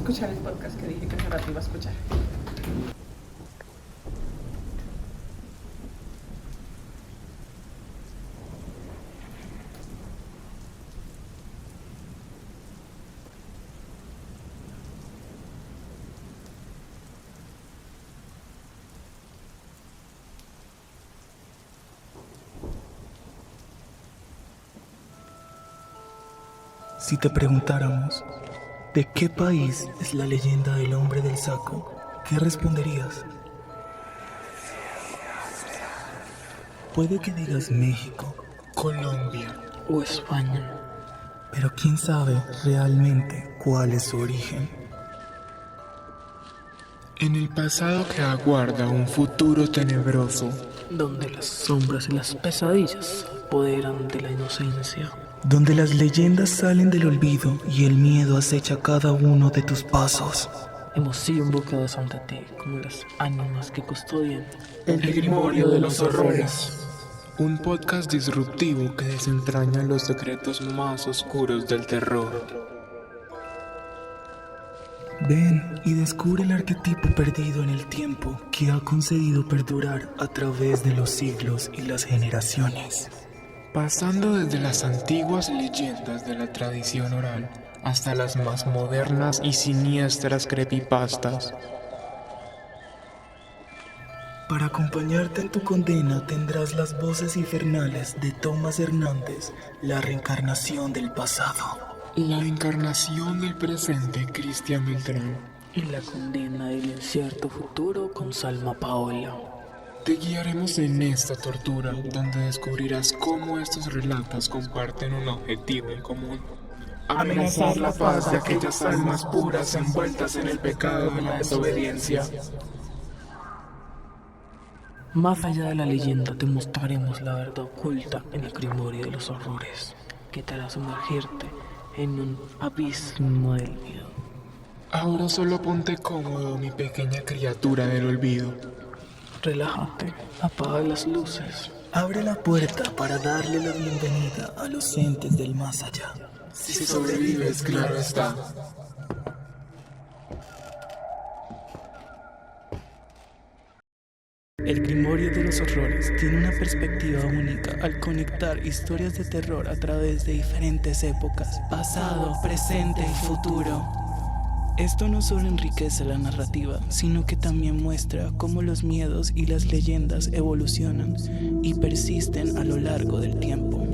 escuchar el podcast que dije que hace rato iba a escuchar. Si te preguntáramos, ¿de qué país es la leyenda del hombre del saco? ¿Qué responderías? Puede que digas México, Colombia o España, pero quién sabe realmente cuál es su origen. En el pasado que aguarda un futuro tenebroso, donde las sombras y las pesadillas se apoderan de la inocencia, donde las leyendas salen del olvido y el miedo acecha cada uno de tus pasos. hemos sido invocados ante ti como las ánimas que custodian El Grimorio de los Horrores. Un podcast disruptivo que desentraña los secretos más oscuros del terror. Ven y descubre el arquetipo perdido en el tiempo que ha concedido perdurar a través de los siglos y las generaciones. Pasando desde las antiguas leyendas de la tradición oral hasta las más modernas y siniestras creepypastas. Para acompañarte en tu condena tendrás las voces infernales de Tomás Hernández, la reencarnación del pasado. La encarnación del presente, Cristian Beltrán. y la condena del incierto futuro con Salma Paola. Te guiaremos en esta tortura, donde descubrirás cómo estos relatos comparten un objetivo en común. Amenazar la paz de aquellas almas puras envueltas en el pecado de la desobediencia. Más allá de la leyenda te mostraremos la verdad oculta en el Grimorio de los Horrores, que te hará sumergirte en un abismo del miedo. Ahora solo ponte cómodo, mi pequeña criatura del olvido. Relájate, apaga las luces. Abre la puerta para darle la bienvenida a los entes del más allá. Si sobrevives, claro está. El Grimorio de los Horrores tiene una perspectiva única al conectar historias de terror a través de diferentes épocas, pasado, presente y futuro. Esto no solo enriquece la narrativa, sino que también muestra cómo los miedos y las leyendas evolucionan y persisten a lo largo del tiempo.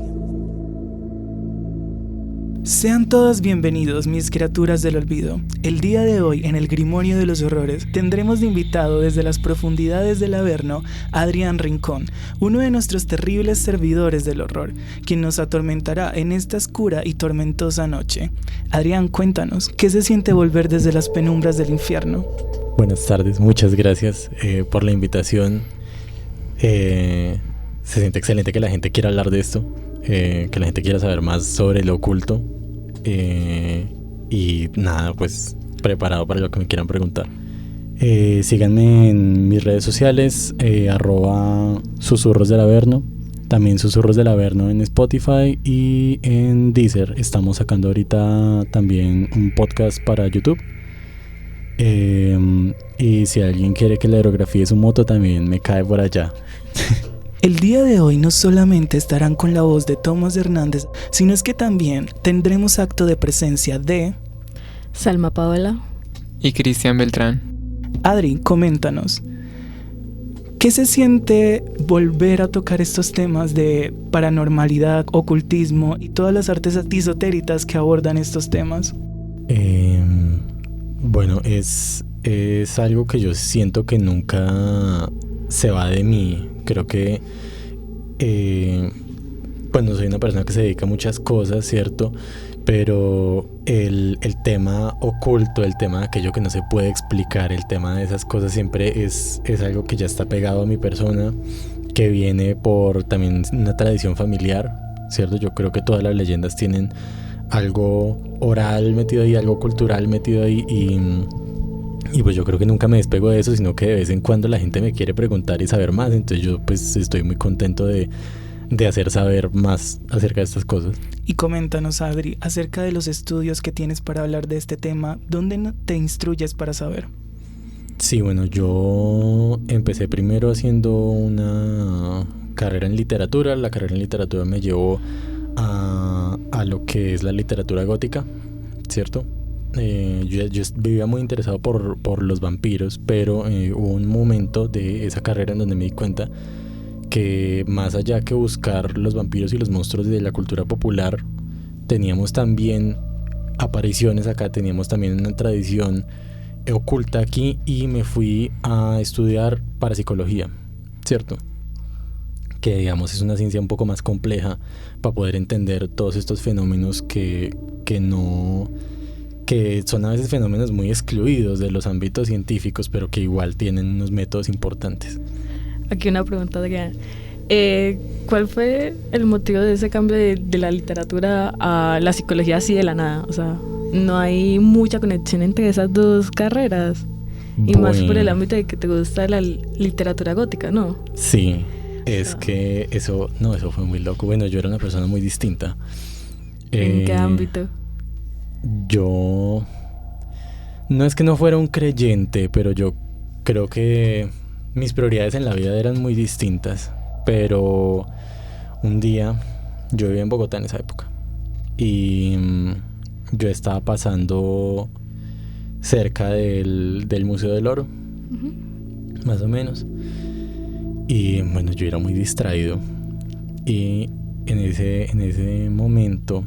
Sean todas bienvenidos, mis criaturas del olvido. El día de hoy, en el Grimorio de los Horrores, tendremos de invitado desde las profundidades del Averno a Adrián Rincón, uno de nuestros terribles servidores del horror, quien nos atormentará en esta oscura y tormentosa noche. Adrián, cuéntanos, ¿qué se siente volver desde las penumbras del infierno? Buenas tardes, muchas gracias por la invitación. Se siente excelente que la gente quiera hablar de esto. Que la gente quiera saber más sobre lo oculto y nada, pues preparado para lo que me quieran preguntar. Síganme en mis redes sociales, @Susurros del Averno, también Susurros del Averno en Spotify y en Deezer. Estamos sacando ahorita también un podcast para YouTube. Y si alguien quiere que le aerografíe su moto, también me cae por allá. El día de hoy no solamente estarán con la voz de Tomás Hernández, sino es que también tendremos acto de presencia de Salma Paola Y Cristian Beltrán. Adri. Coméntanos, ¿qué se siente volver a tocar estos temas de paranormalidad, ocultismo y todas las artes esotéricas que abordan estos temas? Bueno, es algo que yo siento que nunca se va de mí. Creo que bueno, soy una persona que se dedica a muchas cosas, ¿cierto? Pero el tema oculto, el tema de aquello que no se puede explicar, el tema de esas cosas siempre es algo que ya está pegado a mi persona, que viene por también una tradición familiar, ¿cierto? Yo creo que todas las leyendas tienen algo oral metido ahí, algo cultural metido ahí y pues yo creo que nunca me despego de eso, sino que de vez en cuando la gente me quiere preguntar y saber más. Entonces yo pues estoy muy contento de de hacer saber más acerca de estas cosas. Y coméntanos, Adri, acerca de los estudios que tienes para hablar de este tema. ¿Dónde te instruyes para saber? Sí, bueno, yo empecé primero haciendo una carrera en literatura. La carrera en literatura me llevó a lo que es la literatura gótica, ¿cierto? Yo vivía muy interesado por los vampiros, pero hubo un momento de esa carrera en donde me di cuenta que más allá que buscar los vampiros y los monstruos de la cultura popular, teníamos también apariciones acá, teníamos también una tradición oculta aquí, y me fui a estudiar parapsicología, ¿cierto? Que digamos es una ciencia un poco más compleja para poder entender todos estos fenómenos que son a veces fenómenos muy excluidos de los ámbitos científicos, pero que igual tienen unos métodos importantes. Aquí una pregunta, Adrián. ¿Cuál fue el motivo de ese cambio de la literatura a la psicología así de la nada? O sea, no hay mucha conexión entre esas dos carreras. Y más por el ámbito de que te gusta la literatura gótica, ¿no? Sí, es que eso fue muy loco. Bueno, yo era una persona muy distinta. ¿En qué ámbito? Yo no es que no fuera un creyente, pero yo creo que mis prioridades en la vida eran muy distintas. Pero un día, yo vivía en Bogotá en esa época, y yo estaba pasando cerca del Museo del Oro, más o menos, y bueno, yo era muy distraído, y en ese momento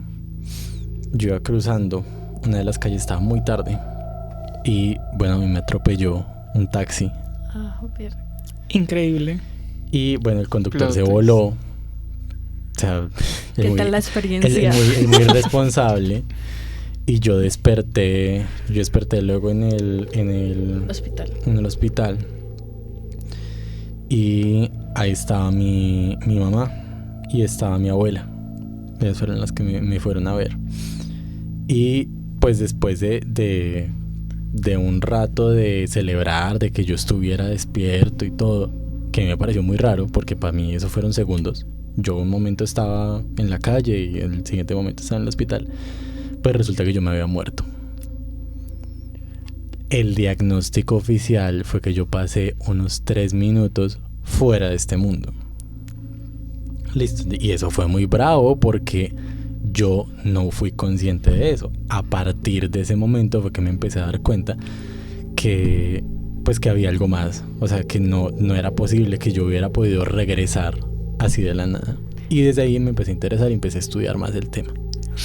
yo iba cruzando una de las calles, estaba muy tarde, y bueno, a mí me atropelló un taxi. Increíble. Y bueno, el conductor se voló. O sea, ¿qué tal la experiencia? Es muy responsable. Y yo desperté luego en el hospital. Y ahí estaba mi mamá y estaba mi abuela. Ellas fueron las que me fueron a ver. Y pues después de un rato de celebrar, de que yo estuviera despierto y todo, que me pareció muy raro porque para mí eso fueron segundos. Yo un momento estaba en la calle y el siguiente momento estaba en el hospital. Pues resulta que yo me había muerto. El diagnóstico oficial fue que yo pasé unos 3 minutos fuera de este mundo. Listo. Y eso fue muy bravo porque yo no fui consciente de eso. A partir de ese momento fue que me empecé a dar cuenta que había algo más. O sea, que no era posible que yo hubiera podido regresar así de la nada. Y desde ahí me empecé a interesar y empecé a estudiar más el tema.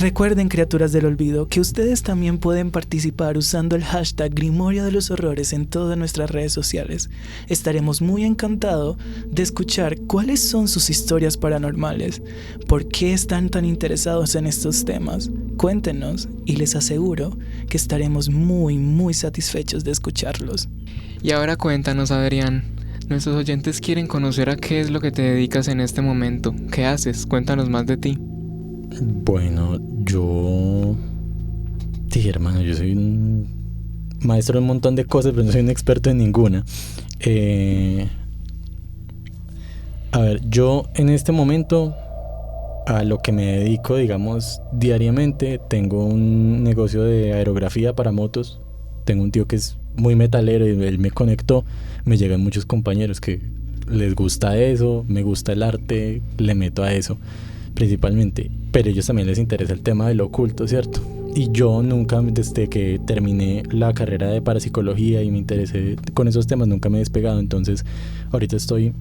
Recuerden, criaturas del olvido, que ustedes también pueden participar usando el hashtag Grimorio de los Horrores en todas nuestras redes sociales. Estaremos muy encantados de escuchar cuáles son sus historias paranormales, por qué están tan interesados en estos temas. Cuéntenos y les aseguro que estaremos muy, muy satisfechos de escucharlos. Y ahora cuéntanos, Adrián. Nuestros oyentes quieren conocer a qué es lo que te dedicas en este momento. ¿Qué haces? Cuéntanos más de ti. Bueno, sí, hermano, yo soy un maestro de un montón de cosas, pero no soy un experto en ninguna. A ver, yo en este momento a lo que me dedico, digamos, diariamente, tengo un negocio de aerografía para motos. Tengo un tío que es muy metalero y él me conectó. Me llegan muchos compañeros que les gusta eso, me gusta el arte, le meto a eso principalmente, pero a ellos también les interesa el tema de lo oculto, ¿cierto? Y yo nunca, desde que terminé la carrera de parapsicología y me interesé con esos temas, nunca me he despegado. Entonces ahorita estoy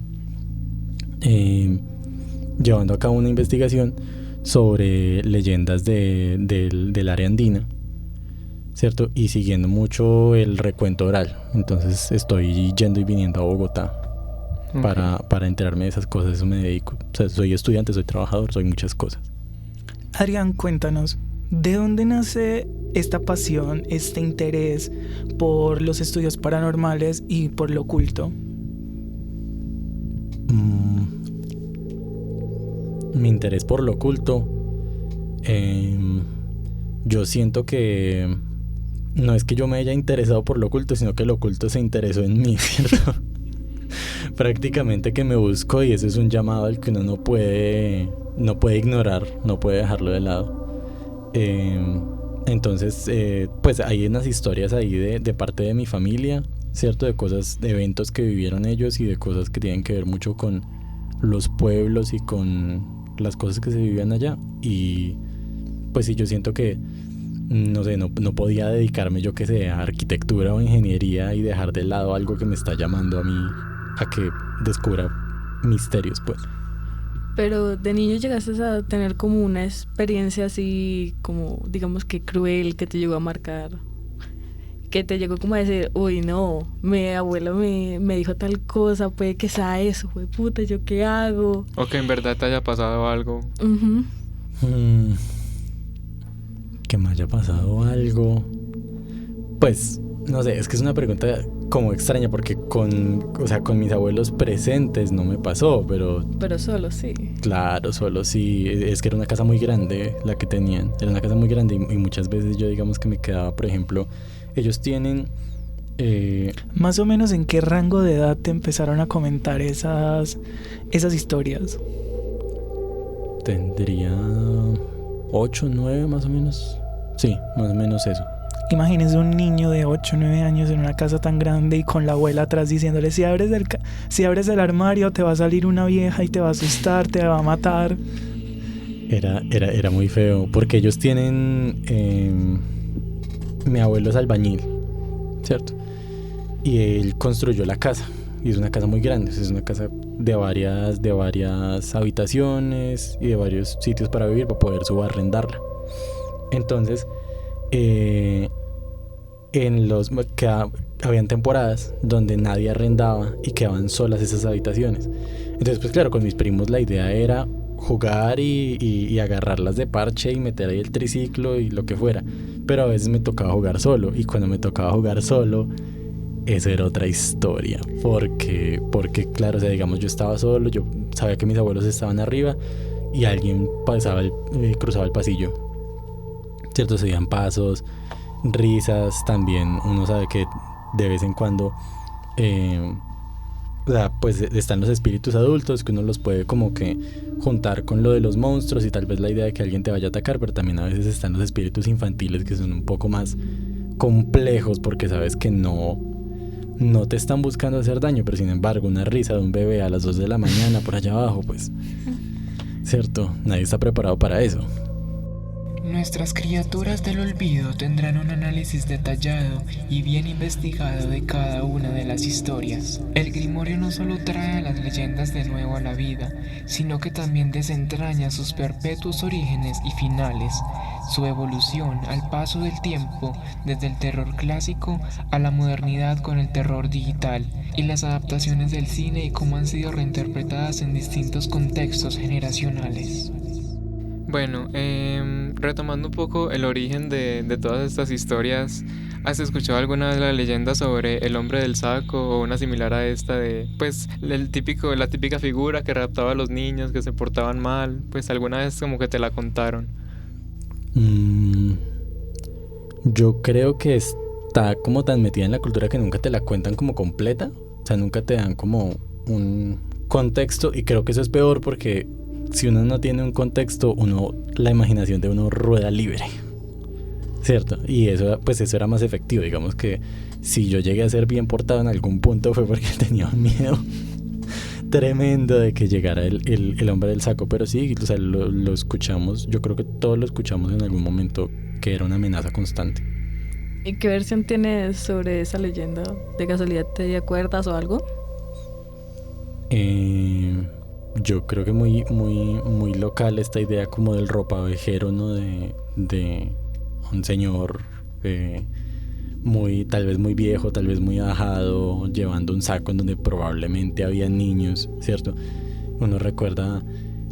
llevando a cabo una investigación sobre leyendas del área andina, ¿cierto? Y siguiendo mucho el recuento oral. Entonces estoy yendo y viniendo a Bogotá para enterarme de esas cosas. Eso me dedico. O sea, soy estudiante, soy trabajador, soy muchas cosas. Adrián, cuéntanos, ¿de dónde nace esta pasión, este interés por los estudios paranormales y por lo oculto? Mi interés por lo oculto, yo siento que no es que yo me haya interesado por lo oculto, sino que lo oculto se interesó en mí, ¿cierto? prácticamente que me busco, y eso es un llamado al que uno no puede ignorar, no puede dejarlo de lado. Entonces, pues hay unas historias ahí de parte de mi familia, ¿cierto? De cosas, de eventos que vivieron ellos y de cosas que tienen que ver mucho con los pueblos y con las cosas que se vivían allá. Y pues sí, yo siento que, no sé, no podía dedicarme, yo que sé, a arquitectura o ingeniería y dejar de lado algo que me está llamando a mí a que descubra misterios, pues. Pero de niño llegaste a tener como una experiencia así como, digamos que cruel, que te llegó a marcar, que te llegó como a decir, uy, no, mi abuelo me dijo tal cosa, puede que sea eso, güey, puta, ¿yo qué hago? O que en verdad te haya pasado algo. Ujú. Que me haya pasado algo. Pues, no sé, es que es una pregunta como extraña porque con mis abuelos presentes no me pasó, pero solo sí. claro, solo sí. Es que era una casa muy grande la que tenían. Era una casa muy grande y muchas veces yo digamos que me quedaba, por ejemplo, ellos tienen... Más o menos, ¿en qué rango de edad te empezaron a comentar esas historias? Tendría 8, 9 más o menos. Sí, más o menos eso. Imagínense un niño de 8 o 9 años en una casa tan grande y con la abuela atrás diciéndole, si abres el armario te va a salir una vieja y te va a asustar, te va a matar. Era muy feo porque ellos tienen... mi abuelo es albañil, ¿cierto? Y él construyó la casa. Y es una casa muy grande. Es una casa de varias habitaciones y de varios sitios para vivir, para poder subarrendarla. Entonces... habían temporadas donde nadie arrendaba y quedaban solas esas habitaciones. Entonces, pues claro, con mis primos la idea era jugar y agarrarlas de parche y meter ahí el triciclo y lo que fuera. Pero a veces me tocaba jugar solo, y cuando me tocaba jugar solo, eso era otra historia. Porque claro, o sea, digamos, yo estaba solo, yo sabía que mis abuelos estaban arriba y alguien cruzaba el pasillo, ¿cierto? Se oían pasos, risas también. Uno sabe que de vez en cuando o sea, pues están los espíritus adultos que uno los puede como que juntar con lo de los monstruos y tal vez la idea de que alguien te vaya a atacar, pero también a veces están los espíritus infantiles que son un poco más complejos porque sabes que no te están buscando hacer daño, pero sin embargo una risa de un bebé a las 2 de la mañana por allá abajo, pues, cierto, nadie está preparado para eso. Nuestras criaturas del olvido tendrán un análisis detallado y bien investigado de cada una de las historias. El Grimorio no solo trae a las leyendas de nuevo a la vida, sino que también desentraña sus perpetuos orígenes y finales, su evolución al paso del tiempo desde el terror clásico a la modernidad con el terror digital, y las adaptaciones del cine y cómo han sido reinterpretadas en distintos contextos generacionales. Bueno, retomando un poco el origen de todas estas historias, ¿has escuchado alguna vez la leyenda sobre el hombre del saco o una similar a esta de, pues, la típica figura que raptaba a los niños que se portaban mal? Pues alguna vez como que te la contaron. Yo creo que está como tan metida en la cultura que nunca te la cuentan como completa, o sea, nunca te dan como un contexto, y creo que eso es peor porque si uno no tiene un contexto, la imaginación de uno rueda libre, ¿cierto? Y eso era más efectivo. Digamos que si yo llegué a ser bien portado en algún punto fue porque tenía un miedo tremendo de que llegara el hombre del saco. Pero sí, o sea, lo escuchamos, yo creo que todos lo escuchamos en algún momento, que era una amenaza constante. ¿Y qué versión tienes sobre esa leyenda? ¿De casualidad te acuerdas o algo? Yo creo que muy, muy, muy local esta idea como del ropavejero, ¿no? De un señor tal vez muy viejo, tal vez muy ajado, llevando un saco en donde probablemente había niños, ¿cierto? Uno recuerda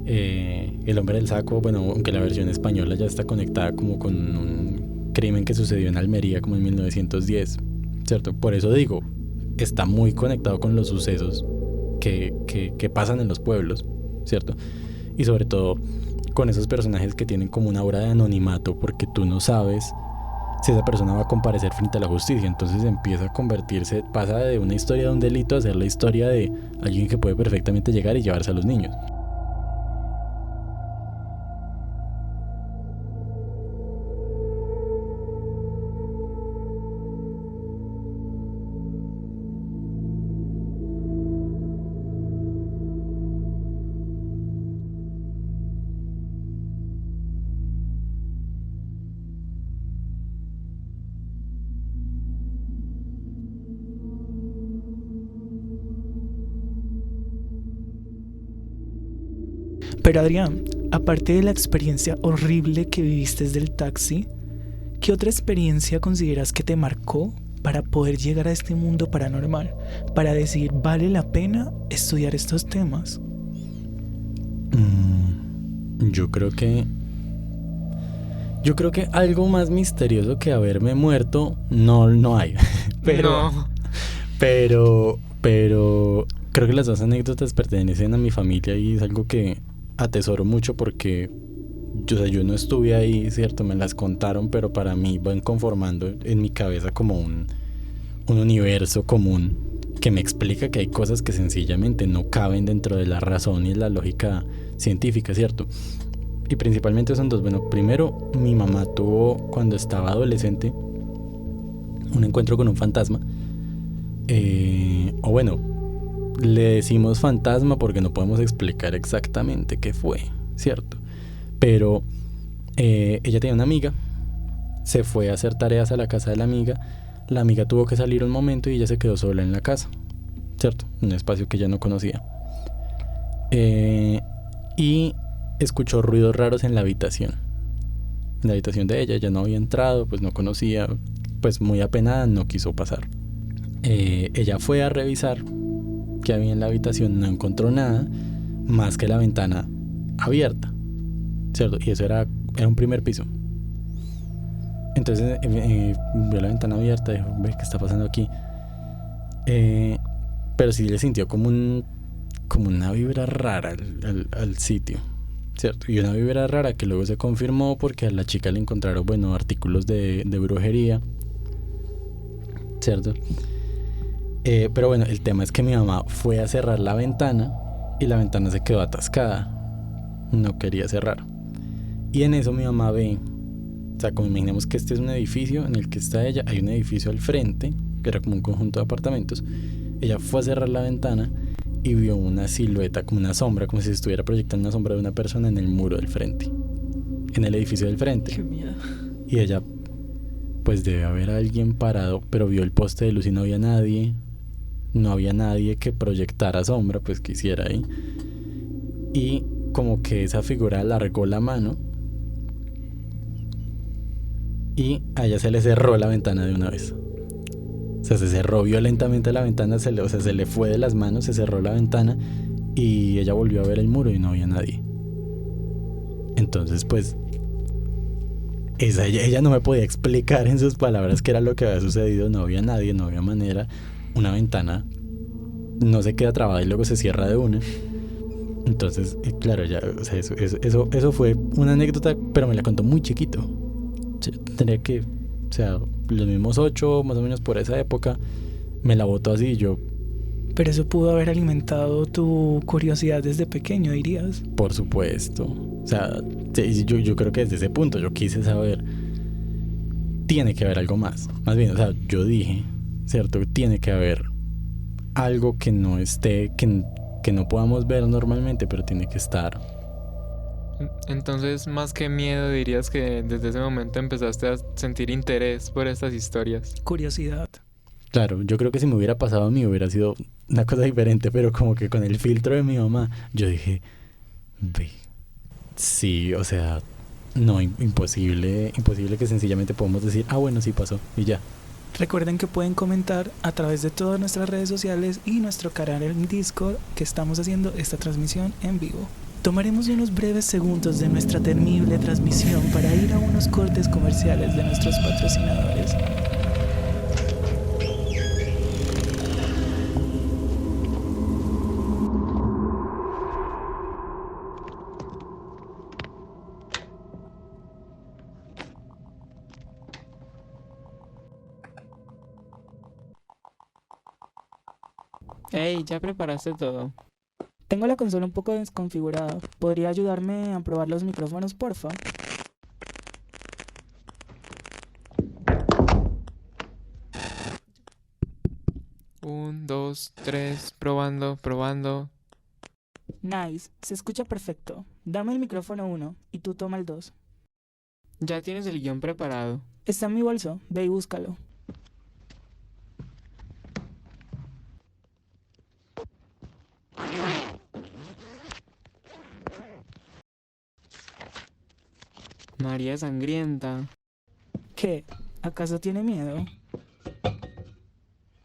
el hombre del saco, bueno, aunque la versión española ya está conectada como con un crimen que sucedió en Almería como en 1910, ¿cierto? Por eso digo, está muy conectado con los sucesos que pasan en los pueblos, ¿cierto? Y sobre todo con esos personajes que tienen como una aura de anonimato, porque tú no sabes si esa persona va a comparecer frente a la justicia. Entonces empieza a convertirse, pasa de una historia de un delito a ser la historia de alguien que puede perfectamente llegar y llevarse a los niños. Pero Adrián, aparte de la experiencia horrible que viviste desde el taxi, ¿qué otra experiencia consideras que te marcó para poder llegar a este mundo paranormal? Para decir, ¿vale la pena estudiar estos temas? Yo creo que algo más misterioso que haberme muerto no hay. Pero creo que las dos anécdotas pertenecen a mi familia y es algo que atesoro mucho porque yo no estuve ahí, ¿cierto? Me las contaron, pero para mí van conformando en mi cabeza como un universo común que me explica que hay cosas que sencillamente no caben dentro de la razón y la lógica científica, ¿cierto? Y principalmente son dos. Bueno, primero, mi mamá tuvo, cuando estaba adolescente, un encuentro con un fantasma. O bueno, le decimos fantasma porque no podemos explicar exactamente qué fue, ¿cierto? Pero ella tenía una amiga, se fue a hacer tareas a la casa de la amiga tuvo que salir un momento y ella se quedó sola en la casa, ¿cierto? Un espacio que ella no conocía. Y escuchó ruidos raros en la habitación de ella no había entrado, pues no conocía, pues muy apenada no quiso pasar. Ella fue a revisar que había en la habitación, no encontró nada más que la ventana abierta, ¿cierto? Y eso era un primer piso. Entonces vio la ventana abierta, dijo, ve, ¿qué está pasando aquí? Pero sí le sintió como una vibra rara al sitio, ¿cierto? Y una vibra rara que luego se confirmó porque a la chica le encontraron, bueno, artículos de brujería, ¿cierto? Pero bueno, el tema es que mi mamá fue a cerrar la ventana y la ventana se quedó atascada, no quería cerrar. Y en eso mi mamá ve, o sea, como imaginemos que este es un edificio en el que está ella, hay un edificio al frente, que era como un conjunto de apartamentos. Ella fue a cerrar la ventana y vio una silueta, como una sombra, como si se estuviera proyectando una sombra de una persona en el muro del frente, en el edificio del frente. Qué miedo. Y ella, pues debe haber alguien parado, pero vio el poste de luz y no había nadie. No había nadie que proyectara sombra, pues que hiciera ahí. Y como que esa figura alargó la mano y a ella se le cerró la ventana de una vez. O sea, se cerró violentamente la ventana, se le fue de las manos, se cerró la ventana y ella volvió a ver el muro y no había nadie. Entonces, pues, ella no me podía explicar en sus palabras qué era lo que había sucedido. No había nadie, no había manera. Una ventana no se queda trabada y luego se cierra de una. Entonces, claro, ya, o sea, eso fue una anécdota, pero me la contó muy chiquito. Tenía que, o sea, los mismos 8, más o menos por esa época, me la botó así y yo... Pero eso pudo haber alimentado tu curiosidad desde pequeño, dirías. Por supuesto. O sea, yo creo que desde ese punto yo quise saber, tiene que haber algo más. Más bien, o sea, yo dije, ¿cierto? Tiene que haber algo que no esté, que no podamos ver normalmente, pero tiene que estar. Entonces, más que miedo, dirías que desde ese momento empezaste a sentir interés por estas historias. Curiosidad. Claro, yo creo que si me hubiera pasado a mí hubiera sido una cosa diferente, pero como que con el filtro de mi mamá, yo dije, ve, sí, o sea, no, imposible que sencillamente podamos decir, ah, bueno, sí pasó, y ya. Recuerden que pueden comentar a través de todas nuestras redes sociales y nuestro canal en Discord que estamos haciendo esta transmisión en vivo. Tomaremos unos breves segundos de nuestra temible transmisión para ir a unos cortes comerciales de nuestros patrocinadores. Hey, ¿ya preparaste todo? Tengo la consola un poco desconfigurada. ¿Podría ayudarme a probar los micrófonos, porfa? Un, dos, tres, probando. Nice, se escucha perfecto. Dame el micrófono 1 y tú toma el 2. ¿Ya tienes el guión preparado? Está en mi bolso, ve y búscalo. María Sangrienta. ¿Qué? ¿Acaso tiene miedo?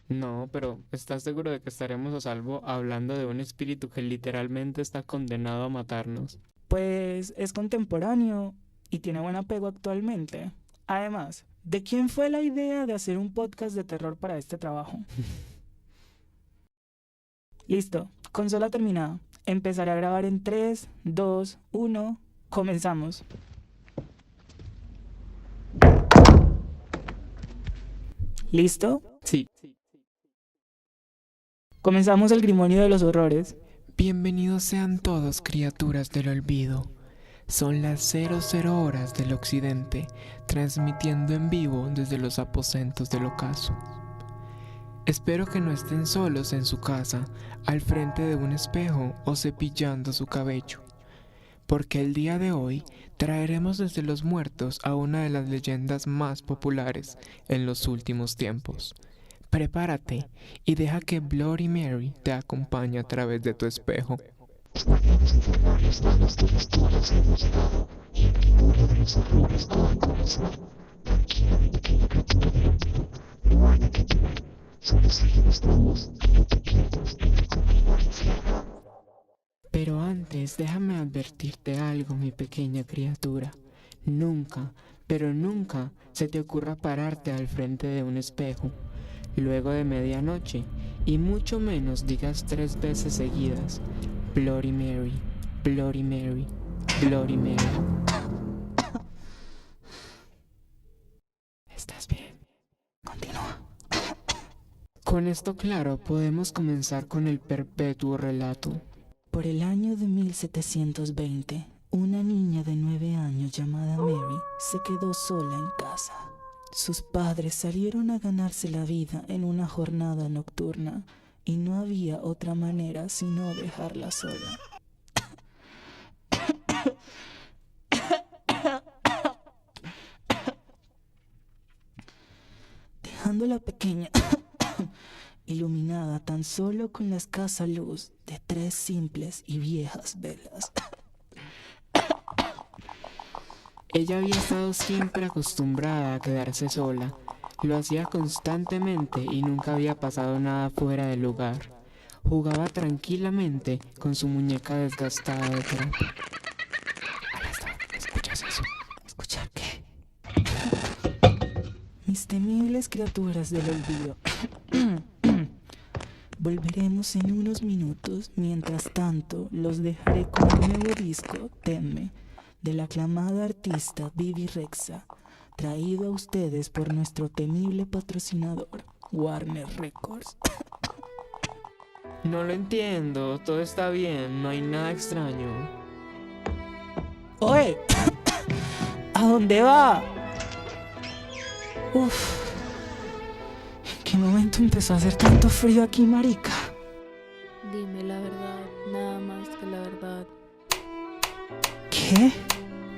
No, pero ¿estás seguro de que estaremos a salvo hablando de un espíritu que literalmente está condenado a matarnos? Pues es contemporáneo y tiene buen apego actualmente. Además, ¿de quién fue la idea de hacer un podcast de terror para este trabajo? Listo, consola terminada. Empezaré a grabar en 3, 2, 1. Comenzamos. ¿Listo? Sí. Comenzamos el Grimorio de los Horrores. Bienvenidos sean todos, criaturas del olvido. Son las 00 horas del occidente, transmitiendo en vivo desde los aposentos del ocaso. Espero que no estén solos en su casa, al frente de un espejo o cepillando su cabello, porque el día de hoy traeremos desde los muertos a una de las leyendas más populares en los últimos tiempos. Prepárate y deja que Bloody Mary te acompañe a través de tu espejo. Pero antes, déjame advertirte algo, mi pequeña criatura. Nunca, pero nunca se te ocurra pararte al frente de un espejo luego de medianoche, y mucho menos digas 3 veces seguidas: Bloody Mary, Bloody Mary, Bloody Mary. ¿Estás bien? Continúa. Con esto claro, podemos comenzar con el perpetuo relato. Por el año de 1720, una niña de 9 años llamada Mary se quedó sola en casa. Sus padres salieron a ganarse la vida en una jornada nocturna y no había otra manera sino dejarla sola. Dejando la pequeña iluminada tan solo con la escasa luz de 3 simples y viejas velas. Ella había estado siempre acostumbrada a quedarse sola. Lo hacía constantemente y nunca había pasado nada fuera del lugar. Jugaba tranquilamente con su muñeca desgastada de trapo. ¿Escuchas eso? ¿Escuchar qué? Mis temibles criaturas del olvido. Volveremos en unos minutos. Mientras tanto, los dejaré con el nuevo disco, Tenme, de la aclamada artista Bibi Rexha, traído a ustedes por nuestro temible patrocinador, Warner Records. No lo entiendo, todo está bien, no hay nada extraño. ¡Oye! ¿A dónde va? Uf. ¿En qué momento empezó a hacer tanto frío aquí, marica? Dime la verdad, nada más que la verdad. ¿Qué?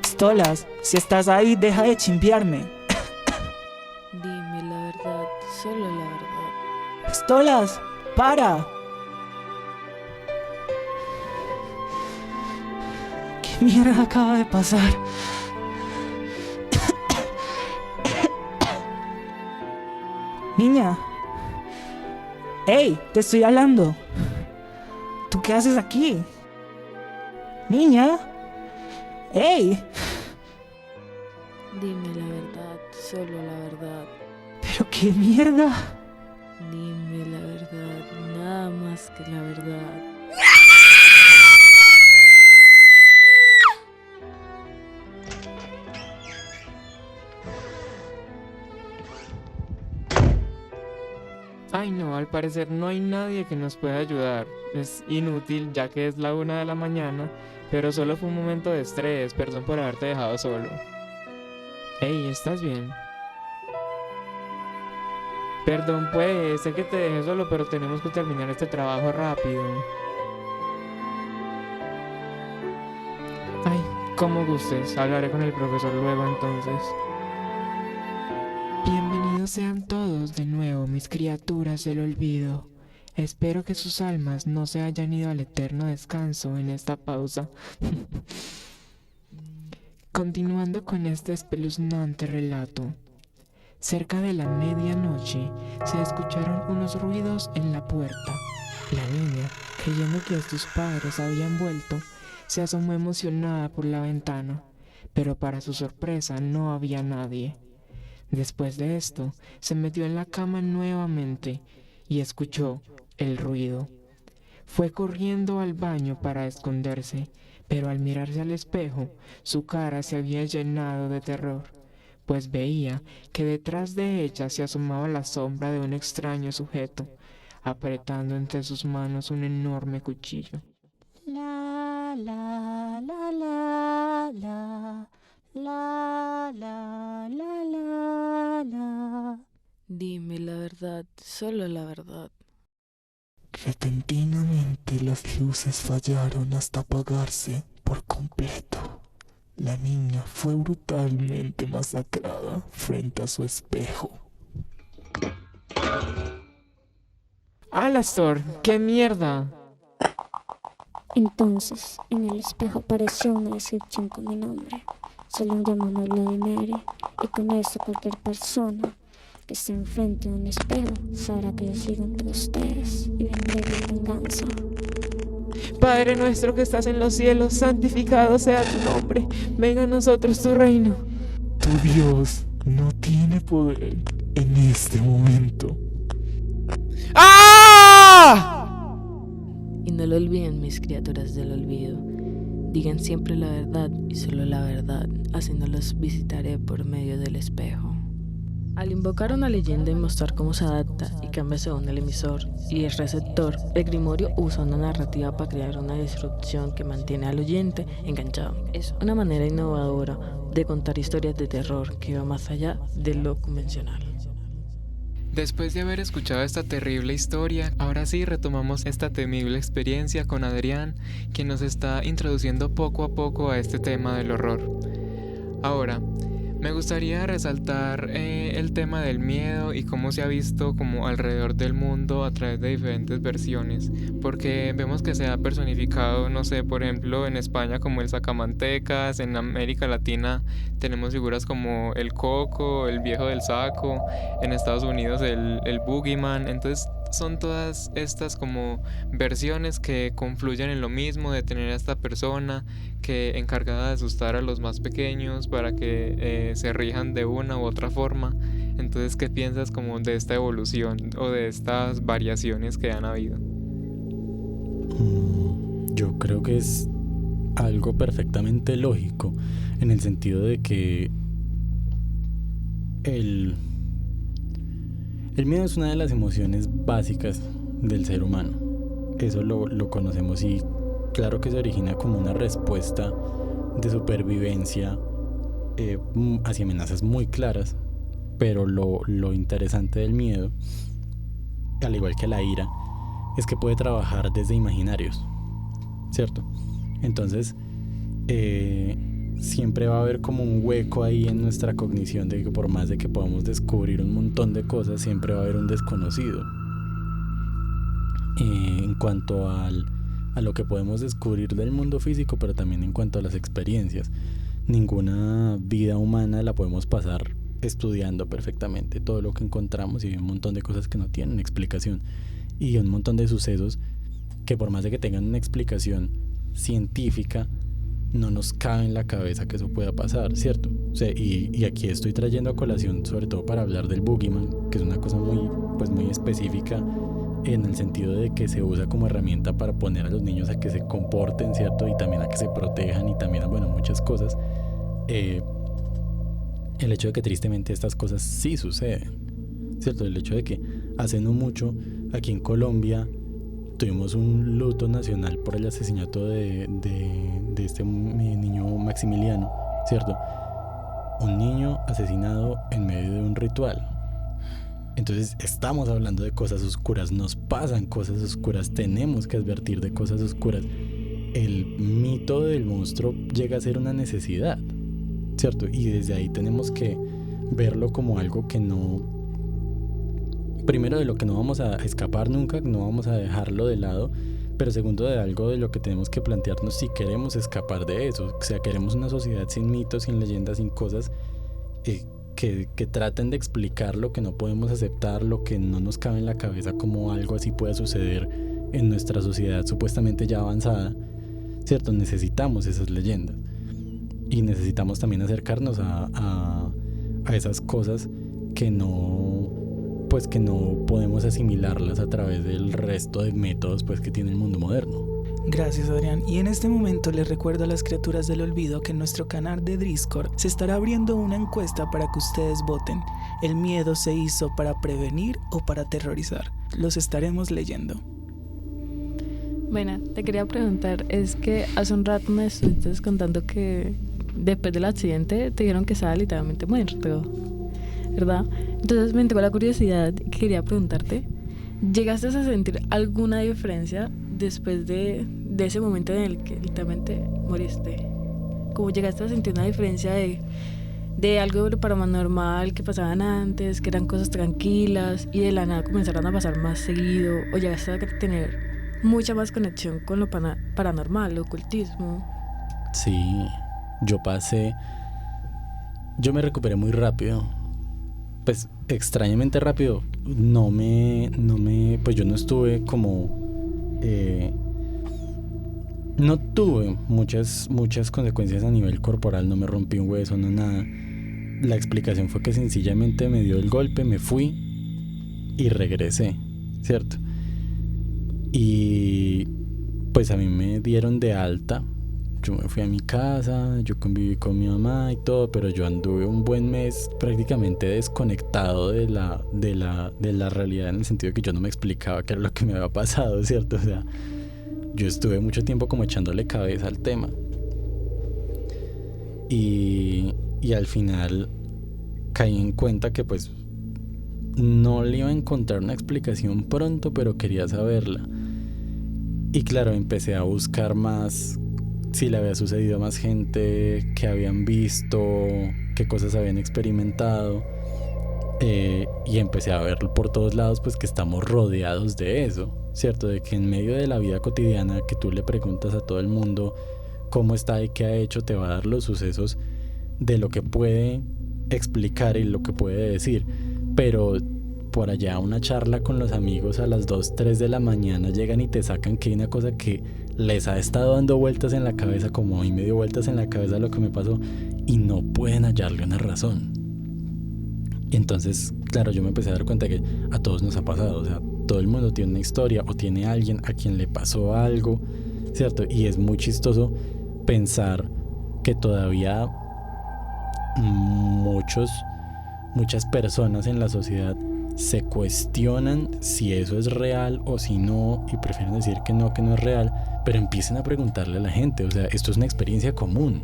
Stolas, si estás ahí, deja de chimpearme. Dime la verdad, solo la verdad. Stolas, para. ¿Qué mierda acaba de pasar? Niña. ¡Ey! Te estoy hablando. ¿Tú qué haces aquí? Niña. ¡Ey! Dime la verdad, solo la verdad. ¿Pero qué mierda? Dime la verdad, nada más que la verdad. Ay no, al parecer no hay nadie que nos pueda ayudar. Es inútil ya que es la 1 de la mañana, pero solo fue un momento de estrés, perdón por haberte dejado solo. Hey, ¿estás bien? Perdón pues, sé que te dejé solo, pero tenemos que terminar este trabajo rápido. Ay, como gustes, hablaré con el profesor luego entonces. Bienvenidos sean todos de nuevo, mis criaturas del olvido. Espero que sus almas no se hayan ido al eterno descanso en esta pausa. Continuando con este espeluznante relato. Cerca de la medianoche se escucharon unos ruidos en la puerta. La niña, creyendo que sus padres habían vuelto, se asomó emocionada por la ventana, pero para su sorpresa no había nadie. Después de esto, se metió en la cama nuevamente y escuchó el ruido. Fue corriendo al baño para esconderse, pero al mirarse al espejo, su cara se había llenado de terror, pues veía que detrás de ella se asomaba la sombra de un extraño sujeto, apretando entre sus manos un enorme cuchillo. La la la la la la la la la. Dime la verdad, solo la verdad. Repentinamente las luces fallaron hasta apagarse por completo. La niña fue brutalmente masacrada frente a su espejo. ¡Alastor! ¡Qué mierda! Entonces, en el espejo apareció una descripción con mi nombre. Solo llaman Bloody Mary, y con eso cualquier persona que esté enfrente de un espejo sabrá que yo sigo entre ustedes y vendré con venganza. Padre nuestro que estás en los cielos, santificado sea tu nombre. Venga a nosotros tu reino. Tu Dios no tiene poder en este momento. ¡Ah! Y no lo olviden, mis criaturas del olvido. Digan siempre la verdad y solo la verdad, así no los visitaré por medio del espejo. Al invocar una leyenda y mostrar cómo se adapta y cambia según el emisor y el receptor, el Grimorio usa una narrativa para crear una disrupción que mantiene al oyente enganchado. Es una manera innovadora de contar historias de terror que va más allá de lo convencional. Después de haber escuchado esta terrible historia, ahora sí retomamos esta temible experiencia con Adrián, quien nos está introduciendo poco a poco a este tema del horror. Ahora, me gustaría resaltar el tema del miedo y cómo se ha visto como alrededor del mundo a través de diferentes versiones, porque vemos que se ha personificado, no sé, por ejemplo en España como el sacamantecas, en América Latina tenemos figuras como el coco, el viejo del saco, en Estados Unidos el boogeyman. Entonces son todas estas como versiones que confluyen en lo mismo, de tener a esta persona que encargada de asustar a los más pequeños para que se rijan de una u otra forma. Entonces, ¿qué piensas como de esta evolución o de estas variaciones que han habido? Yo creo que es algo perfectamente lógico, en el sentido de que el miedo es una de las emociones básicas del ser humano. Eso lo conocemos, y claro que se origina como una respuesta de supervivencia hacia amenazas muy claras, pero lo interesante del miedo, al igual que la ira, es que puede trabajar desde imaginarios, ¿cierto? Entonces siempre va a haber como un hueco ahí en nuestra cognición, de que por más de que podamos descubrir un montón de cosas, siempre va a haber un desconocido en cuanto a lo que podemos descubrir del mundo físico, pero también en cuanto a las experiencias. Ninguna vida humana la podemos pasar estudiando perfectamente todo lo que encontramos, y hay un montón de cosas que no tienen explicación, y un montón de sucesos que por más de que tengan una explicación científica, no nos cabe en la cabeza que eso pueda pasar, ¿cierto? O sea, y aquí estoy trayendo a colación sobre todo para hablar del boogeyman, que es una cosa muy específica, en el sentido de que se usa como herramienta para poner a los niños a que se comporten, ¿cierto? Y también a que se protejan, y también a, muchas cosas. El hecho de que tristemente estas cosas sí suceden, ¿cierto? El hecho de que hace no mucho aquí en Colombia tuvimos un luto nacional por el asesinato de este niño Maximiliano, ¿cierto? Un niño asesinado en medio de un ritual. Entonces estamos hablando de cosas oscuras, nos pasan cosas oscuras, tenemos que advertir de cosas oscuras. El mito del monstruo llega a ser una necesidad, ¿cierto? Y desde ahí tenemos que verlo como algo que no, primero, de lo que no vamos a escapar nunca, no vamos a dejarlo de lado, pero segundo, de algo de lo que tenemos que plantearnos si queremos escapar de eso. O sea, queremos una sociedad sin mitos, sin leyendas, sin cosas que traten de explicar lo que no podemos aceptar, lo que no nos cabe en la cabeza, como algo así pueda suceder en nuestra sociedad supuestamente ya avanzada, ¿cierto? Necesitamos esas leyendas y necesitamos también acercarnos a esas cosas que no podemos asimilarlas a través del resto de métodos pues que tiene el mundo moderno. Gracias, Adrián. Y en este momento les recuerdo a las criaturas del olvido que en nuestro canal de Discord se estará abriendo una encuesta para que ustedes voten. ¿El miedo se hizo para prevenir o para aterrorizar? Los estaremos leyendo. Bueno, te quería preguntar, es que hace un rato me estuviste contando que después del accidente te dijeron que estaba literalmente muerto, ¿verdad? Entonces me entró la curiosidad y quería preguntarte, ¿llegaste a sentir alguna diferencia después de ese momento en el que literalmente moriste? ¿Cómo llegaste a sentir una diferencia de algo de lo paranormal que pasaban antes, que eran cosas tranquilas y de la nada comenzaron a pasar más seguido? ¿O llegaste a tener mucha más conexión con lo paranormal, lo ocultismo? Sí, yo me recuperé muy rápido, pues extrañamente rápido. Pues yo no estuve como no tuve muchas consecuencias a nivel corporal, no me rompí un hueso, no nada. La explicación fue que sencillamente me dio el golpe, me fui y regresé, ¿cierto? Y pues a mí me dieron de alta. Yo me fui a mi casa, yo conviví con mi mamá y todo, pero yo anduve un buen mes prácticamente desconectado de la realidad, en el sentido de que yo no me explicaba qué era lo que me había pasado, ¿cierto? O sea, yo estuve mucho tiempo como echándole cabeza al tema. Y al final caí en cuenta que pues no le iba a encontrar una explicación pronto, pero quería saberla. Y claro, empecé a buscar más si le había sucedido a más gente, qué habían visto, qué cosas habían experimentado, y empecé a verlo por todos lados, pues que estamos rodeados de eso, ¿cierto? De que en medio de la vida cotidiana, que tú le preguntas a todo el mundo cómo está y qué ha hecho, te va a dar los sucesos de lo que puede explicar y lo que puede decir. Pero por allá una charla con los amigos a las 2, 3 de la mañana llegan y te sacan que hay una cosa que les ha estado dando vueltas en la cabeza, como a mí me dio vueltas en la cabeza lo que me pasó, y no pueden hallarle una razón. Entonces, claro, yo me empecé a dar cuenta que a todos nos ha pasado, o sea, todo el mundo tiene una historia o tiene alguien a quien le pasó algo, ¿cierto? Y es muy chistoso pensar que todavía muchas personas en la sociedad se cuestionan si eso es real o si no, y prefieren decir que no es real, pero empiecen a preguntarle a la gente. O sea, esto es una experiencia común.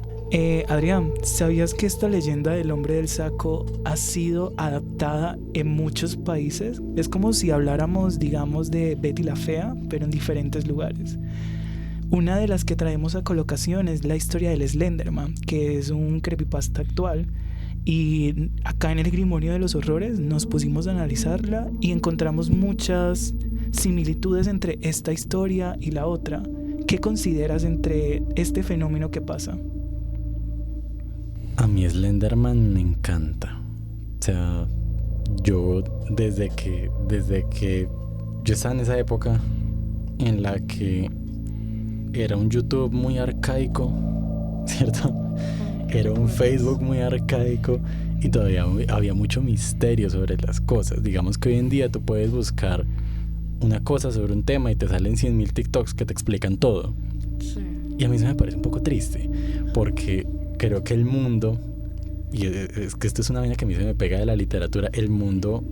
Adrián, ¿sabías que esta leyenda del hombre del saco ha sido adaptada en muchos países? Es como si habláramos, digamos, de Betty la Fea, pero en diferentes lugares. Una de las que traemos a colocación es la historia del Slenderman, que es un creepypasta actual. Y acá en el Grimorio de los Horrores nos pusimos a analizarla y encontramos muchas similitudes entre esta historia y la otra. ¿Qué consideras entre este fenómeno que pasa? A mí Slenderman me encanta. O sea, yo desde que yo estaba en esa época en la que era un YouTube muy arcaico, ¿cierto? Era un Facebook muy arcaico y todavía había mucho misterio sobre las cosas. Digamos que hoy en día tú puedes buscar una cosa sobre un tema y te salen 100,000 TikToks que te explican todo. Sí. Y a mí eso me parece un poco triste, porque creo que el mundo, y es que esto es una vaina que a mí se me pega de la literatura, el mundo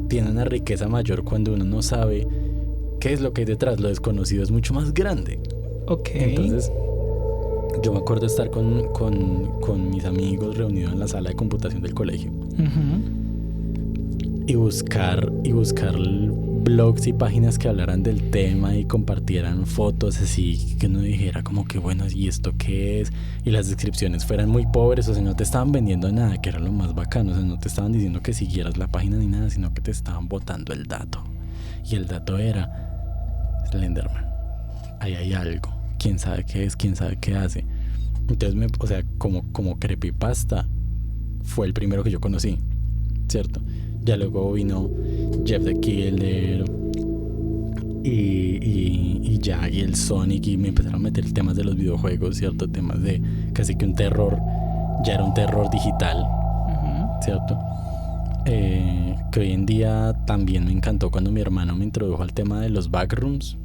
tiene una riqueza mayor cuando uno no sabe ¿qué es lo que hay detrás? Lo desconocido es mucho más grande. Ok. Entonces, yo me acuerdo estar con mis amigos reunidos en la sala de computación del colegio. Y buscar blogs y páginas que hablaran del tema y compartieran fotos así, que uno dijera como que bueno, ¿y esto qué es? Y las descripciones fueran muy pobres, o sea, no te estaban vendiendo nada, que era lo más bacano, o sea, no te estaban diciendo que siguieras la página ni nada, sino que te estaban botando el dato. Y el dato era Slenderman. Ahí hay algo, quién sabe qué es, quién sabe qué hace. Entonces, o sea, como creepypasta fue el primero que yo conocí, ¿cierto? Ya luego vino Jeff the Killer y Jack y el Sonic, y me empezaron a meter temas de los videojuegos, ¿cierto? Temas de casi que un terror, ya era un terror digital, ¿cierto? Que hoy en día también me encantó cuando mi hermano me introdujo al tema de los backrooms.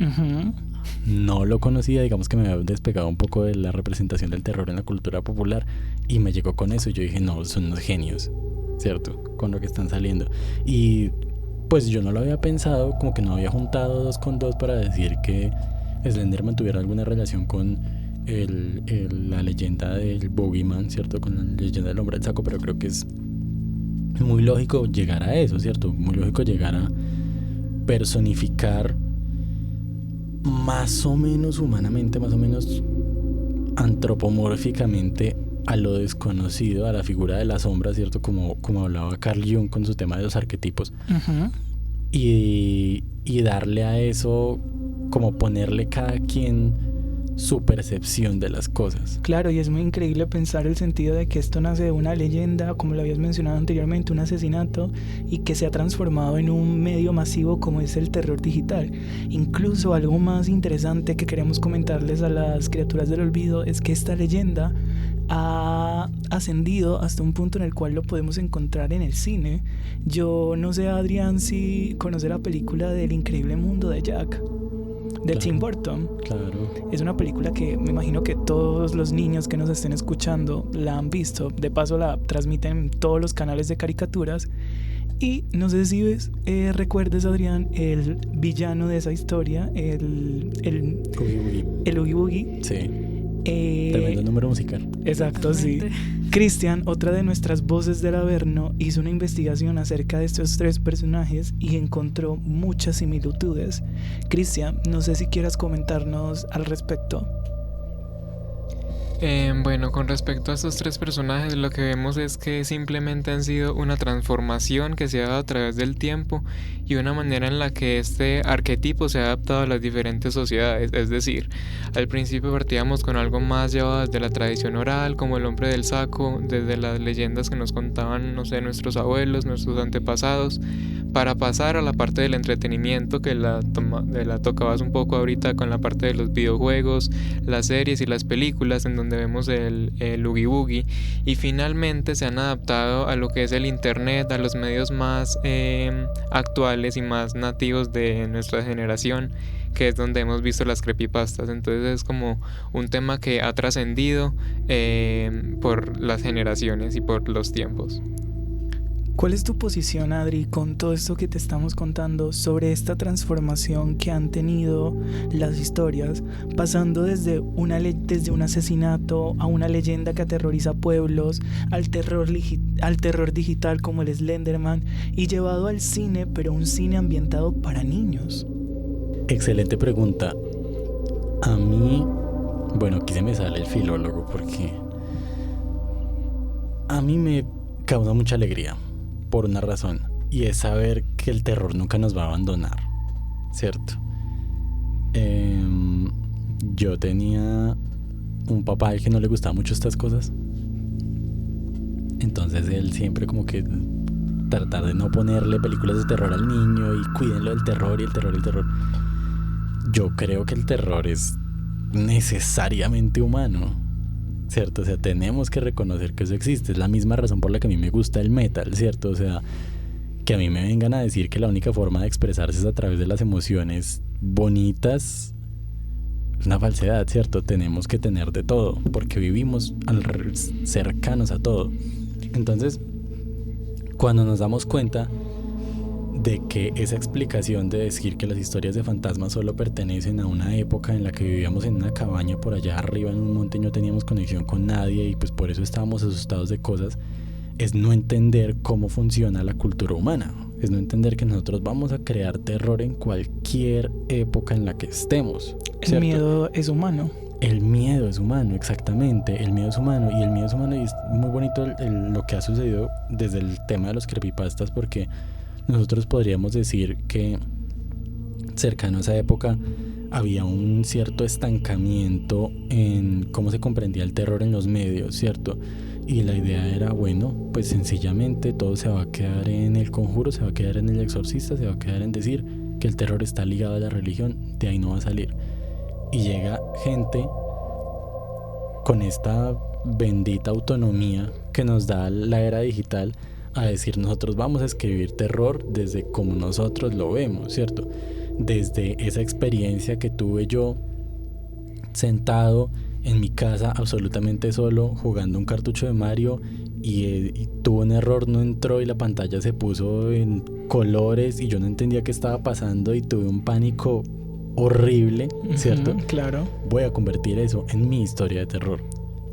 No lo conocía, digamos que me había despegado un poco de la representación del terror en la cultura popular, y me llegó con eso y yo dije, no, son unos genios, ¿cierto? Con lo que están saliendo. Y pues yo no lo había pensado, como que no había juntado 2 con 2 para decir que Slenderman tuviera alguna relación con la leyenda del Boogeyman, ¿cierto? Con la leyenda del hombre del saco, pero creo que es muy lógico llegar a eso, ¿cierto? Muy lógico llegar a personificar más o menos humanamente, más o menos antropomórficamente a lo desconocido, a la figura de la sombra, ¿cierto? Como hablaba Carl Jung con su tema de los arquetipos. Y darle a eso, como ponerle cada quien su percepción de las cosas. Claro, y es muy increíble pensar el sentido de que esto nace de una leyenda, como lo habías mencionado anteriormente, un asesinato, y que se ha transformado en un medio masivo como es el terror digital. Incluso algo más interesante que queremos comentarles a las criaturas del olvido es que esta leyenda ha ascendido hasta un punto en el cual lo podemos encontrar en el cine. Yo no sé, Adrián, si conoce la película del increíble mundo de Jack, de Tim Burton. Claro. Es una película que me imagino que todos los niños que nos estén escuchando la han visto. De paso la transmiten en todos los canales de caricaturas. Y no sé si recuerdes, Adrián, el villano de esa historia, el Oogie Boogie. Sí. Tremendo número musical. Exacto, sí. Cristian, otra de nuestras voces del Averno, hizo una investigación acerca de estos 3 personajes y encontró muchas similitudes. Cristian, no sé si quieras comentarnos al respecto. Bueno, con respecto a estos 3 personajes, lo que vemos es que simplemente han sido una transformación que se ha dado a través del tiempo y una manera en la que este arquetipo se ha adaptado a las diferentes sociedades. Es decir, al principio partíamos con algo más llevado desde la tradición oral, como el hombre del saco, desde las leyendas que nos contaban, no sé, nuestros abuelos, nuestros antepasados, para pasar a la parte del entretenimiento que la tocabas un poco ahorita con la parte de los videojuegos, las series y las películas, en donde vemos el Oogie Boogie, y finalmente se han adaptado a lo que es el internet, a los medios más actuales y más nativos de nuestra generación, que es donde hemos visto las creepypastas. Entonces es como un tema que ha trascendido por las generaciones y por los tiempos. ¿Cuál es tu posición, Adri, con todo esto que te estamos contando sobre esta transformación que han tenido las historias, pasando desde un asesinato a una leyenda que aterroriza pueblos, al terror digital como el Slenderman, y llevado al cine, pero un cine ambientado para niños? Excelente pregunta. A mí, bueno, aquí se me sale el filólogo porque a mí me causa mucha alegría por una razón, y es saber que el terror nunca nos va a abandonar, ¿cierto? Yo tenía un papá al que no le gustaban mucho estas cosas, entonces él siempre como que tratar de no ponerle películas de terror al niño y cuídenlo del terror y el terror. Yo creo que el terror es necesariamente humano, ¿cierto? O sea, tenemos que reconocer que eso existe. Es la misma razón por la que a mí me gusta el metal, ¿cierto? O sea, que a mí me vengan a decir que la única forma de expresarse es a través de las emociones bonitas, es una falsedad, ¿cierto? Tenemos que tener de todo, porque vivimos cercanos a todo. Entonces, cuando nos damos cuenta de que esa explicación de decir que las historias de fantasmas solo pertenecen a una época en la que vivíamos en una cabaña por allá arriba en un monte y no teníamos conexión con nadie y pues por eso estábamos asustados de cosas, es no entender cómo funciona la cultura humana, es no entender que nosotros vamos a crear terror en cualquier época en la que estemos, ¿cierto? El miedo es humano. El miedo es humano, exactamente, el miedo es humano y es muy bonito lo que ha sucedido desde el tema de los creepypastas, porque nosotros podríamos decir que cercano a esa época había un cierto estancamiento en cómo se comprendía el terror en los medios, ¿cierto? Y la idea era, bueno, pues sencillamente todo se va a quedar en El Conjuro, se va a quedar en El Exorcista, se va a quedar en decir que el terror está ligado a la religión, de ahí no va a salir. Y llega gente con esta bendita autonomía que nos da la era digital a decir nosotros vamos a escribir terror desde como nosotros lo vemos, ¿cierto? Desde esa experiencia que tuve yo sentado en mi casa absolutamente solo jugando un cartucho de Mario y tuvo un error, no entró y la pantalla se puso en colores y yo no entendía qué estaba pasando y tuve un pánico horrible, ¿cierto? Claro. Voy a convertir eso en mi historia de terror,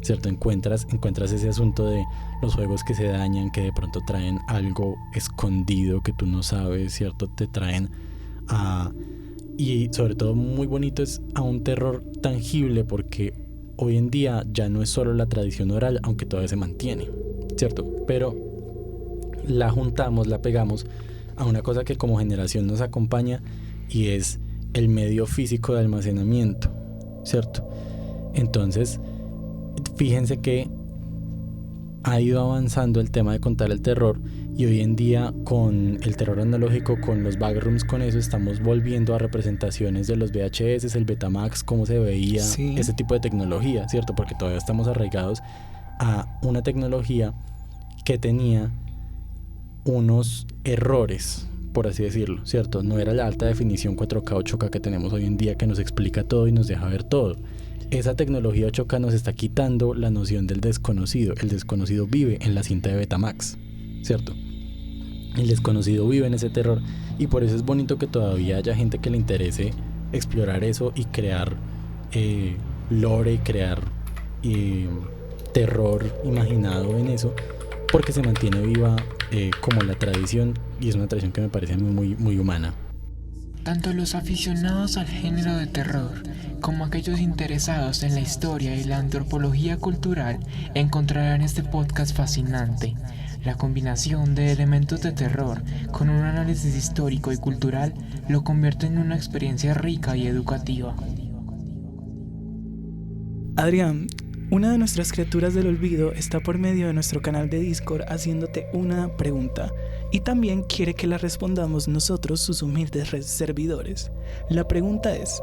¿cierto? Encuentras ese asunto de los juegos que se dañan, que de pronto traen algo escondido que tú no sabes, ¿cierto? Te traen a... Y sobre todo muy bonito es a un terror tangible, porque hoy en día ya no es solo la tradición oral, aunque todavía se mantiene, ¿cierto? Pero la juntamos, la pegamos a una cosa que como generación nos acompaña y es el medio físico de almacenamiento, ¿cierto? Entonces, fíjense que ha ido avanzando el tema de contar el terror y hoy en día con el terror analógico, con los backrooms, con eso estamos volviendo a representaciones de los VHS, el Betamax, cómo se veía ese tipo de tecnología, ¿cierto? Porque todavía estamos arraigados a una tecnología que tenía unos errores, por así decirlo, ¿cierto? No era la alta definición 4K 8K que tenemos hoy en día que nos explica todo y nos deja ver todo. Esa tecnología 8K nos está quitando la noción del desconocido. El desconocido vive en la cinta de Betamax, ¿cierto? El desconocido vive en ese terror y por eso es bonito que todavía haya gente que le interese explorar eso y crear lore, crear terror imaginado en eso, porque se mantiene viva como la tradición, y es una tradición que me parece muy, muy humana. Tanto los aficionados al género de terror como aquellos interesados en la historia y la antropología cultural encontrarán este podcast fascinante. La combinación de elementos de terror con un análisis histórico y cultural lo convierte en una experiencia rica y educativa. Adrián, una de nuestras criaturas del olvido está por medio de nuestro canal de Discord haciéndote una pregunta y también quiere que la respondamos nosotros, sus humildes servidores. La pregunta es: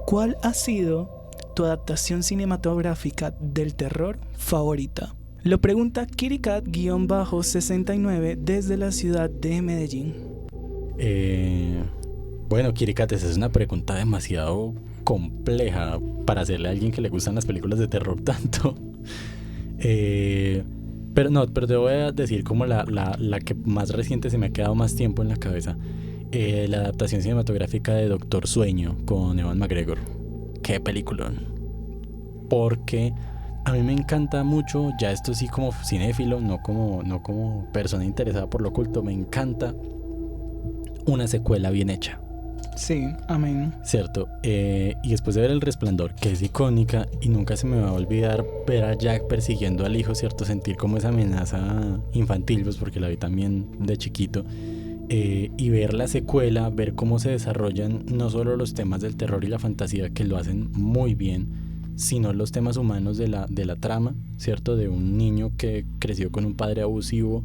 ¿cuál ha sido tu adaptación cinematográfica del terror favorita? Lo pregunta Kirikat-69 desde la ciudad de Medellín. Bueno, Kirikat, esa es una pregunta demasiado compleja para hacerle a alguien que le gustan las películas de terror tanto. Pero te voy a decir como la que más reciente se me ha quedado más tiempo en la cabeza. La adaptación cinematográfica de Doctor Sueño con Ewan McGregor. Qué peliculón. Porque a mí me encanta mucho, ya esto sí como cinéfilo, no como persona interesada por lo oculto, me encanta una secuela bien hecha. Sí, amén. Cierto, y después de ver El Resplandor, que es icónica, y nunca se me va a olvidar ver a Jack persiguiendo al hijo, cierto, sentir como esa amenaza infantil, pues porque la vi también de chiquito, y ver la secuela, ver cómo se desarrollan no solo los temas del terror y la fantasía, que lo hacen muy bien, sino los temas humanos de la trama, cierto, de un niño que creció con un padre abusivo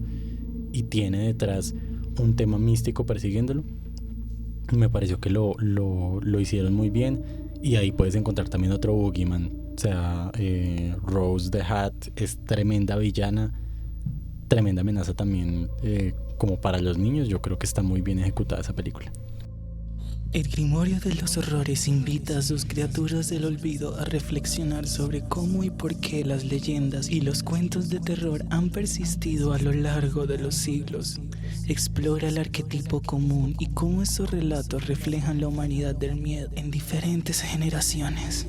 y tiene detrás un tema místico persiguiéndolo. Me pareció que lo hicieron muy bien, y ahí puedes encontrar también otro Boogeyman. O sea, Rose the Hat es tremenda villana, tremenda amenaza también, como para los niños. Yo creo que está muy bien ejecutada esa película. El Grimorio de los Horrores invita a sus criaturas del olvido a reflexionar sobre cómo y por qué las leyendas y los cuentos de terror han persistido a lo largo de los siglos. explora el arquetipo común y cómo estos relatos reflejan la humanidad del miedo en diferentes generaciones.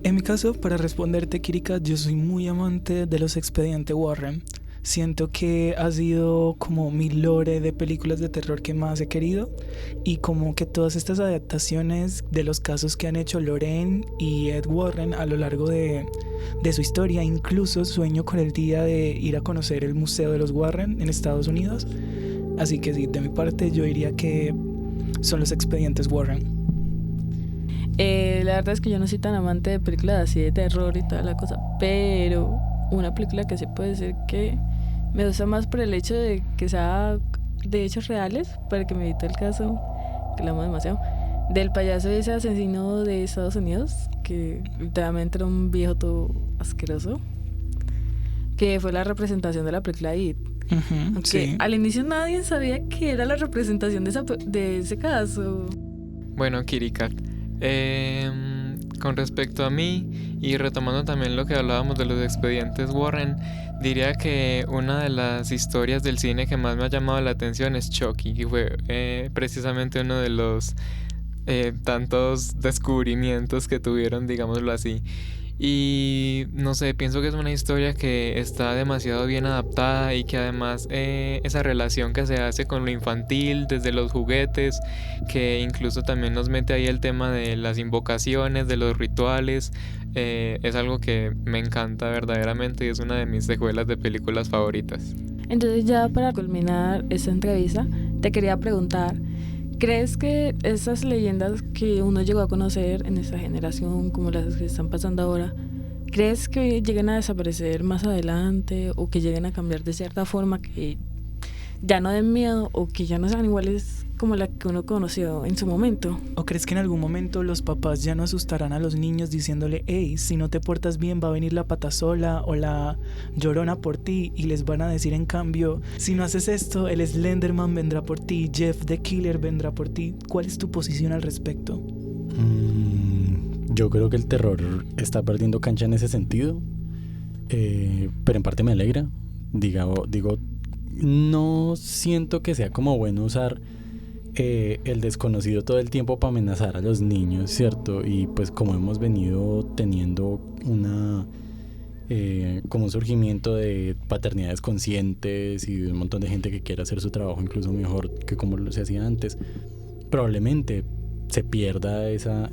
En mi caso, para responderte, Kirika, yo soy muy amante de los expedientes Warren. Siento que ha sido como mi lore de películas de terror que más he querido, y como que todas estas adaptaciones de los casos que han hecho Lorraine y Ed Warren a lo largo de su historia. Incluso sueño con el día de ir a conocer el Museo de los Warren en Estados Unidos. Así que sí, de mi parte yo diría que son los expedientes Warren. La verdad es que yo no soy tan amante de películas así de terror y toda la cosa, pero una película que sí puede ser que me gusta más por el hecho de que sea de hechos reales, para que me evite el caso, que lo amo demasiado, del payaso ese asesino de Estados Unidos, que literalmente era un viejo todo asqueroso, que fue la representación de la película It. Aunque Sí. al inicio nadie sabía que era la representación de ese caso. Bueno, Kirikat, con respecto a mí y retomando también lo que hablábamos de los expedientes Warren, diría que una de las historias del cine que más me ha llamado la atención es Chucky, que fue precisamente uno de los tantos descubrimientos que tuvieron, digámoslo así. Y no sé, pienso que es una historia que está demasiado bien adaptada y que además esa relación que se hace con lo infantil desde los juguetes, que incluso también nos mete ahí el tema de las invocaciones, de los rituales, es algo que me encanta verdaderamente y es una de mis secuelas de películas favoritas. Entonces, ya para culminar esta entrevista, te quería preguntar, ¿crees que esas leyendas que uno llegó a conocer en esta generación, como las que están pasando ahora, crees que lleguen a desaparecer más adelante o que lleguen a cambiar de cierta forma, que ya no den miedo o que ya no sean iguales como la que uno conoció en su momento? ¿O crees que en algún momento los papás ya no asustarán a los niños diciéndole, hey, si no te portas bien va a venir la patasola o la llorona por ti, y les van a decir en cambio, si no haces esto, el Slenderman vendrá por ti, Jeff the Killer vendrá por ti? ¿Cuál es tu posición al respecto? Yo creo que el terror está perdiendo cancha en ese sentido, pero en parte me alegra. Digo, no siento que sea como bueno usar el desconocido todo el tiempo para amenazar a los niños, ¿cierto? Y pues como hemos venido teniendo como un surgimiento de paternidades conscientes y de un montón de gente que quiere hacer su trabajo incluso mejor que como se hacía antes, probablemente se pierda esa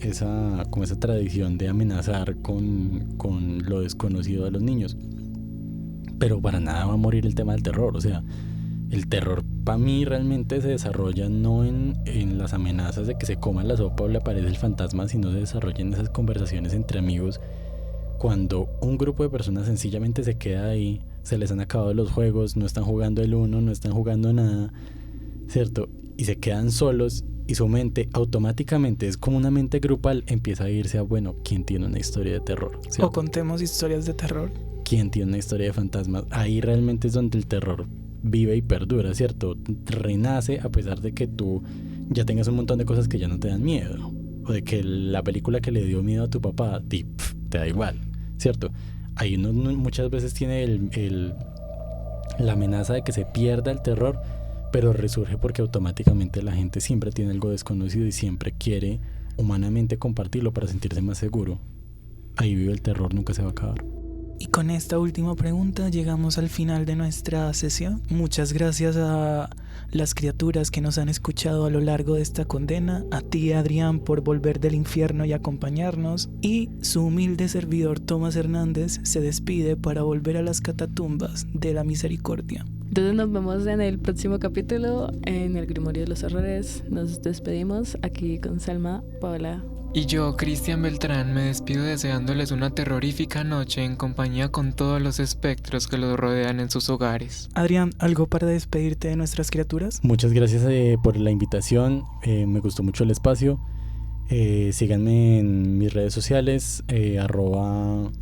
tradición de amenazar con lo desconocido a los niños. Pero para nada va a morir el tema del terror. O sea, el terror para mí realmente se desarrolla no en las amenazas de que se coman la sopa o le aparece el fantasma, sino se desarrolla en esas conversaciones entre amigos, cuando un grupo de personas sencillamente se queda ahí, se les han acabado los juegos, no están jugando el uno, no están jugando nada, ¿cierto? Y se quedan solos y su mente automáticamente, es como una mente grupal, empieza a irse a, bueno, ¿quién tiene una historia de terror? ¿Cierto? O contemos historias de terror. ¿Quién tiene una historia de fantasmas? Ahí realmente es donde el terror vive y perdura, ¿cierto? Renace a pesar de que tú ya tengas un montón de cosas que ya no te dan miedo, o de que la película que le dio miedo a tu papá te da igual, ¿cierto? Ahí uno muchas veces tiene la amenaza de que se pierda el terror, pero resurge porque automáticamente la gente siempre tiene algo desconocido y siempre quiere humanamente compartirlo para sentirse más seguro. Ahí vive el terror, nunca se va a acabar. Y con esta última pregunta llegamos al final de nuestra sesión. Muchas gracias a las criaturas que nos han escuchado a lo largo de esta condena, a ti, Adrián, por volver del infierno y acompañarnos, y su humilde servidor Tomás Hernández se despide para volver a las catatumbas de la misericordia. Entonces nos vemos en el próximo capítulo, en el Grimorio de los Horrores. Nos despedimos aquí con Salma, Paola. Y yo, Cristian Beltrán, me despido deseándoles una terrorífica noche en compañía con todos los espectros que los rodean en sus hogares. Adrián, ¿algo para despedirte de nuestras criaturas? Muchas gracias por la invitación, me gustó mucho el espacio. Síganme en mis redes sociales,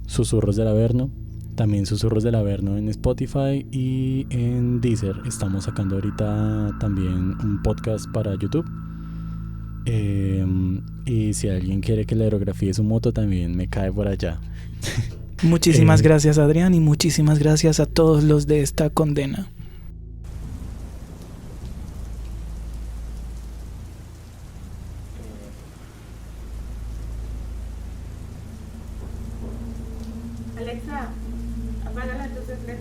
@Susurros del Averno, también Susurros del Averno en Spotify y en Deezer. Estamos sacando ahorita también un podcast para YouTube. Y si alguien quiere que le aerografíe su moto, también me cae por allá. Muchísimas gracias, Adrián, y muchísimas gracias a todos los de esta condena. Alexa, apaga las luces LED.